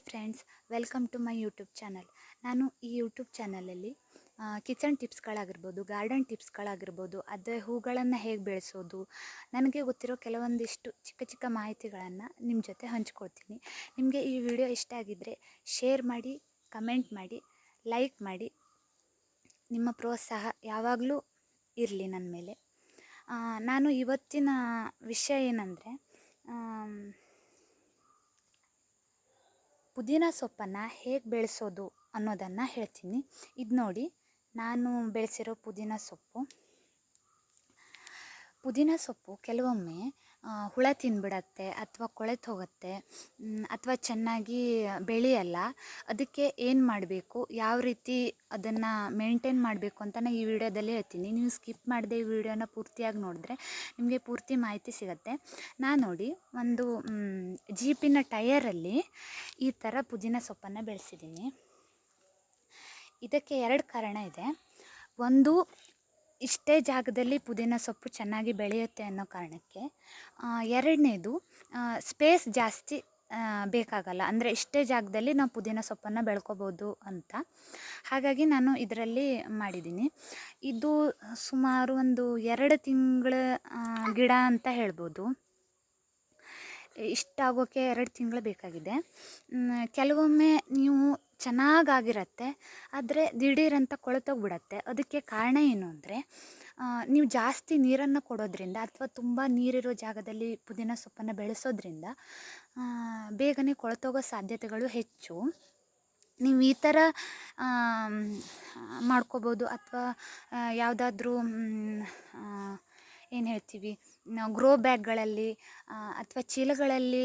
Friends, welcome to my YouTube channel. ನಾನು ಈ YouTube ಚಾನಲಲ್ಲಿ ಕಿಚನ್ ಟಿಪ್ಸ್ಗಳಾಗಿರ್ಬೋದು, ಗಾರ್ಡನ್ ಟಿಪ್ಸ್ಗಳಾಗಿರ್ಬೋದು, ಅದೇ ಹೂಗಳನ್ನು ಹೇಗೆ ಬೆಳೆಸೋದು, ನನಗೆ ಗೊತ್ತಿರೋ ಕೆಲವೊಂದಿಷ್ಟು ಚಿಕ್ಕ ಚಿಕ್ಕ ಮಾಹಿತಿಗಳನ್ನು ನಿಮ್ಮ ಜೊತೆ ಹಂಚ್ಕೊಳ್ತೀನಿ. ನಿಮಗೆ ಈ ವಿಡಿಯೋ ಇಷ್ಟ ಆಗಿದ್ದರೆ ಶೇರ್ ಮಾಡಿ, ಕಮೆಂಟ್ ಮಾಡಿ, ಲೈಕ್ ಮಾಡಿ. ನಿಮ್ಮ ಪ್ರೋತ್ಸಾಹ ಯಾವಾಗಲೂ ಇರಲಿ ನನ್ನ ಮೇಲೆ. ನಾನು ಇವತ್ತಿನ ವಿಷಯ ಏನಂದರೆ, ಪುದೀನ ಸೊಪ್ಪನ್ನು ಹೇಗೆ ಬೆಳೆಸೋದು ಅನ್ನೋದನ್ನು ಹೇಳ್ತೀನಿ. ಇದು ನೋಡಿ, ನಾನು ಬೆಳೆಸಿರೋ ಪುದೀನ ಸೊಪ್ಪು ಕೆಲವೊಮ್ಮೆ ಹುಳ ತಿಂದ್ಬಿಡತ್ತೆ, ಅಥವಾ ಕೊಳೆತು ಹೋಗುತ್ತೆ, ಅಥವಾ ಚೆನ್ನಾಗಿ ಬೆಳೆಯಲ್ಲ. ಅದಕ್ಕೆ ಏನು ಮಾಡಬೇಕು, ಯಾವ ರೀತಿ ಅದನ್ನು ಮೇಂಟೈನ್ ಮಾಡಬೇಕು ಅಂತ ನಾನು ಈ ವಿಡಿಯೋದಲ್ಲಿ ಹೇಳ್ತೀನಿ. ನೀವು ಸ್ಕಿಪ್ ಮಾಡದೆ ಈ ವಿಡಿಯೋನ ಪೂರ್ತಿಯಾಗಿ ನೋಡಿದ್ರೆ ನಿಮಗೆ ಪೂರ್ತಿ ಮಾಹಿತಿ ಸಿಗುತ್ತೆ. ನಾನು ನೋಡಿ, ಒಂದು ಜೀಪಿನ ಟಯರಲ್ಲಿ ಈ ಥರ ಪುದೀನ ಸೊಪ್ಪನ್ನು ಬೆಳೆಸಿದ್ದೀನಿ. ಇದಕ್ಕೆ 2 ಕಾರಣ ಇದೆ. ಒಂದು, ಇಷ್ಟೇ ಜಾಗದಲ್ಲಿ ಪುದೀನ ಸೊಪ್ಪು ಚೆನ್ನಾಗಿ ಬೆಳೆಯುತ್ತೆ ಅನ್ನೋ ಕಾರಣಕ್ಕೆ. ಎರಡನೇದು, ಸ್ಪೇಸ್ ಜಾಸ್ತಿ ಬೇಕಾಗಲ್ಲ, ಅಂದರೆ ಇಷ್ಟೇ ಜಾಗದಲ್ಲಿ ನಾವು ಪುದೀನ ಸೊಪ್ಪನ್ನು ಬೆಳ್ಕೊಬೋದು ಅಂತ. ಹಾಗಾಗಿ ನಾನು ಇದರಲ್ಲಿ ಮಾಡಿದ್ದೀನಿ. ಇದು ಸುಮಾರು ಒಂದು 2 ತಿಂಗಳ ಗಿಡ ಅಂತ ಹೇಳ್ಬೋದು. ಇಷ್ಟಾಗೋಕ್ಕೆ 2 ತಿಂಗಳು ಬೇಕಾಗಿದೆ. ಕೆಲವೊಮ್ಮೆ ನೀವು ಚೆನ್ನಾಗಾಗಿರತ್ತೆ, ಆದರೆ ದಿಢೀರಂತ ಕೊಳೆತೋಗ್ಬಿಡತ್ತೆ. ಅದಕ್ಕೆ ಕಾರಣ ಏನು ಅಂದರೆ, ನೀವು ಜಾಸ್ತಿ ನೀರನ್ನು ಕೊಡೋದ್ರಿಂದ ಅಥವಾ ತುಂಬ ನೀರಿರೋ ಜಾಗದಲ್ಲಿ ಪುದೀನ ಸೊಪ್ಪನ್ನು ಬೆಳೆಸೋದ್ರಿಂದ ಬೇಗನೆ ಕೊಳೆತೋಗೋ ಸಾಧ್ಯತೆಗಳು ಹೆಚ್ಚು. ನೀವು ಈ ಥರ ಮಾಡ್ಕೋಬೋದು. ಅಥವಾ ಯಾವುದಾದ್ರೂ ಏನು ಹೇಳ್ತೀವಿ, ನಾವು ಗ್ರೋ ಬ್ಯಾಗ್ಗಳಲ್ಲಿ ಅಥವಾ ಚೀಲಗಳಲ್ಲಿ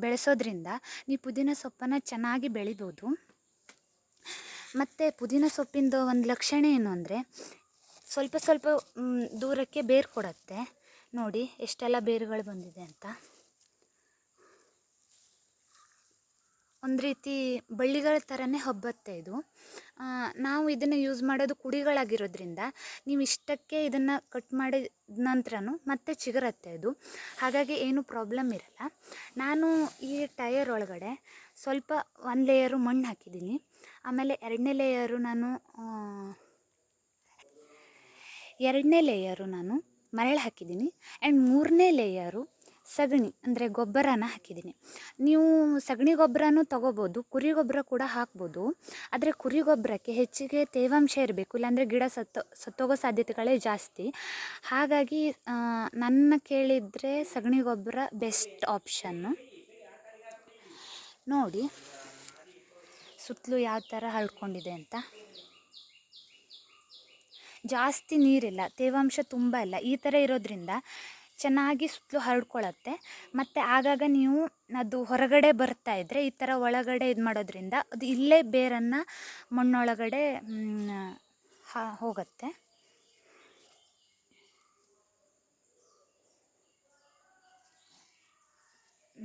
ಬೆಳೆಸೋದ್ರಿಂದ ನೀವು ಪುದೀನ ಸೊಪ್ಪನ್ನು ಚೆನ್ನಾಗಿ ಬೆಳಿಬೋದು. ಮತ್ತು ಪುದೀನ ಸೊಪ್ಪಿಂದು ಒಂದು ಲಕ್ಷಣ ಏನು ಅಂದರೆ, ಸ್ವಲ್ಪ ಸ್ವಲ್ಪ ದೂರಕ್ಕೆ ಬೇರು ಕೊಡುತ್ತೆ. ನೋಡಿ ಎಷ್ಟೆಲ್ಲ ಬೇರುಗಳು ಬಂದಿದೆ ಅಂತ. ಒಂದು ರೀತಿ ಬಳ್ಳಿಗಳ ಥರನೇ ಹಬ್ಬತ್ತೆ ಇದು. ನಾವು ಇದನ್ನು ಯೂಸ್ ಮಾಡೋದು ಕುಡಿಗಳಾಗಿರೋದ್ರಿಂದ ನೀವು ಇಷ್ಟಕ್ಕೆ ಇದನ್ನು ಕಟ್ ಮಾಡಿದ ನಂತರನೂ ಮತ್ತೆ ಚಿಗುರತ್ತೆ ಅದು. ಹಾಗಾಗಿ ಏನು ಪ್ರಾಬ್ಲಮ್ ಇರಲ್ಲ. ನಾನು ಈ ಟಯರ್ ಒಳಗಡೆ ಸ್ವಲ್ಪ 1 ಲೇಯರು ಮಣ್ಣು ಹಾಕಿದ್ದೀನಿ. ಆಮೇಲೆ 2ನೇ ಲೇಯರು ನಾನು ಮರಳು ಹಾಕಿದ್ದೀನಿ. ಆ್ಯಂಡ್ 3ನೇ ಲೇಯರು ಸಗಣಿ ಅಂದರೆ ಗೊಬ್ಬರನ ಹಾಕಿದ್ದೀನಿ. ನೀವು ಸಗಣಿ ಗೊಬ್ಬರನೂ ತೊಗೋಬೋದು, ಕುರಿ ಗೊಬ್ಬರ ಕೂಡ ಹಾಕ್ಬೋದು. ಆದರೆ ಕುರಿ ಗೊಬ್ಬರಕ್ಕೆ ಹೆಚ್ಚಿಗೆ ತೇವಾಂಶ ಇರಬೇಕು, ಇಲ್ಲಾಂದರೆ ಗಿಡ ಸತ್ತೋಗೋ ಸಾಧ್ಯತೆಗಳೇ ಜಾಸ್ತಿ. ಹಾಗಾಗಿ ನನ್ನ ಕೇಳಿದರೆ ಸಗಣಿ ಗೊಬ್ಬರ ಬೆಸ್ಟ್ ಆಪ್ಷನ್ನು. ನೋಡಿ ಸುತ್ತಲೂ ಯಾವ ಥರ ಹರಡ್ಕೊಂಡಿದೆ ಅಂತ. ಜಾಸ್ತಿ ನೀರಿಲ್ಲ, ತೇವಾಂಶ ತುಂಬ ಇಲ್ಲ. ಈ ಥರ ಇರೋದ್ರಿಂದ ಚೆನ್ನಾಗಿ ಸುತ್ತಲೂ ಹರಡ್ಕೊಳ್ಳುತ್ತೆ. ಮತ್ತು ಆಗಾಗ ನೀವು ಅದು ಹೊರಗಡೆ ಬರ್ತಾ ಇದ್ದರೆ ಈ ಥರ ಒಳಗಡೆ ಇದು ಮಾಡೋದ್ರಿಂದ ಅದು ಇಲ್ಲೇ ಬೇರನ್ನು ಮಣ್ಣೊಳಗಡೆ ಹೋಗುತ್ತೆ.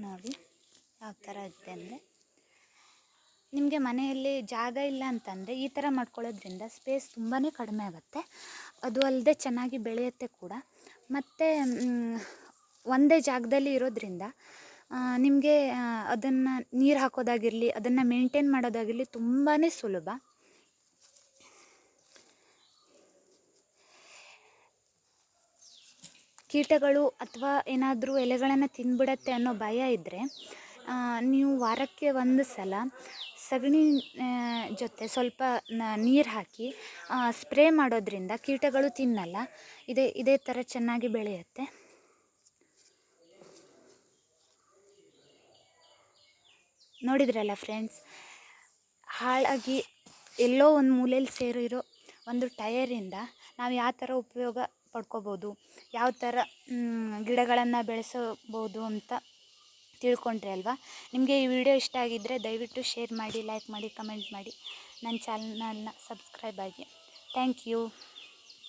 ನೋಡಿ ಯಾವ ಥರ ಇದೆ ಅಂದರೆ, ನಿಮಗೆ ಮನೆಯಲ್ಲಿ ಜಾಗ ಇಲ್ಲ ಅಂತಂದರೆ ಈ ಥರ ಮಾಡ್ಕೊಳ್ಳೋದ್ರಿಂದ ಸ್ಪೇಸ್ ತುಂಬಾ ಕಡಿಮೆ ಆಗುತ್ತೆ. ಅದು ಅಲ್ಲದೆ ಚೆನ್ನಾಗಿ ಬೆಳೆಯುತ್ತೆ ಕೂಡ. ಮತ್ತು ಒಂದೇ ಜಾಗದಲ್ಲಿ ಇರೋದ್ರಿಂದ ನಿಮಗೆ ಅದನ್ನು ನೀರು ಹಾಕೋದಾಗಿರಲಿ, ಅದನ್ನು ಮೇಂಟೈನ್ ಮಾಡೋದಾಗಿರಲಿ ತುಂಬಾ ಸುಲಭ. ಕೀಟಗಳು ಅಥವಾ ಏನಾದರೂ ಎಲೆಗಳನ್ನು ತಿಂದ್ಬಿಡತ್ತೆ ಅನ್ನೋ ಭಯ ಇದ್ದರೆ ನೀವು ವಾರಕ್ಕೆ 1 ಸಲ ಸಗಣಿ ಜೊತೆ ಸ್ವಲ್ಪ ನೀರು ಹಾಕಿ ಸ್ಪ್ರೇ ಮಾಡೋದ್ರಿಂದ ಕೀಟಗಳು ತಿನ್ನಲ್ಲ. ಇದೇ ಥರ ಚೆನ್ನಾಗಿ ಬೆಳೆಯುತ್ತೆ. ನೋಡಿದ್ರಲ್ಲ ಫ್ರೆಂಡ್ಸ್, ಹಾಳಾಗಿ ಎಲ್ಲೋ ಒಂದು ಮೂಲೆಯಲ್ಲಿ ಸೇರಿರೋ ಒಂದು ಟಯರಿಂದ ನಾವು ಯಾವ ಥರ ಉಪಯೋಗ ಪಡ್ಕೋಬೋದು, ಯಾವ ಥರ ಗಿಡಗಳನ್ನು ಬೆಳೆಸಬೋದು ಅಂತ ತಿಳ್ಕೊಂಡ್ರೆ ಅಲ್ವಾ. ನಿಮಗೆ ಈ ವಿಡಿಯೋ ಇಷ್ಟ ಆಗಿದ್ದರೆ ದಯವಿಟ್ಟು ಶೇರ್ ಮಾಡಿ, ಲೈಕ್ ಮಾಡಿ, ಕಮೆಂಟ್ ಮಾಡಿ, ನನ್ನ ಚಾನಲ್ನ ಸಬ್ಸ್ಕ್ರೈಬ್ ಆಗಿ. Thank you.